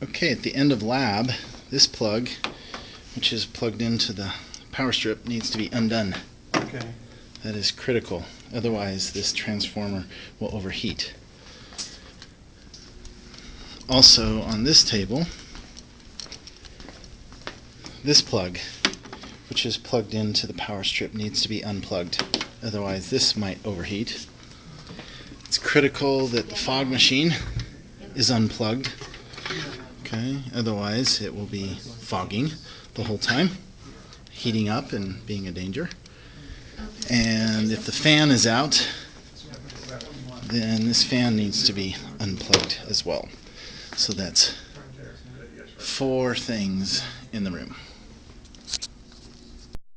Okay, at the end of lab, this plug, which is plugged into the power strip, needs to be undone. Okay. That is critical. Otherwise, this transformer will overheat. Also, on this table, this plug, which is plugged into the power strip, needs to be unplugged. Otherwise, this might overheat. It's critical that the fog machine is unplugged. Okay, otherwise it will be fogging the whole time, heating up and being a danger. And if the fan is out, then this fan needs to be unplugged as well. So that's 4 things in the room.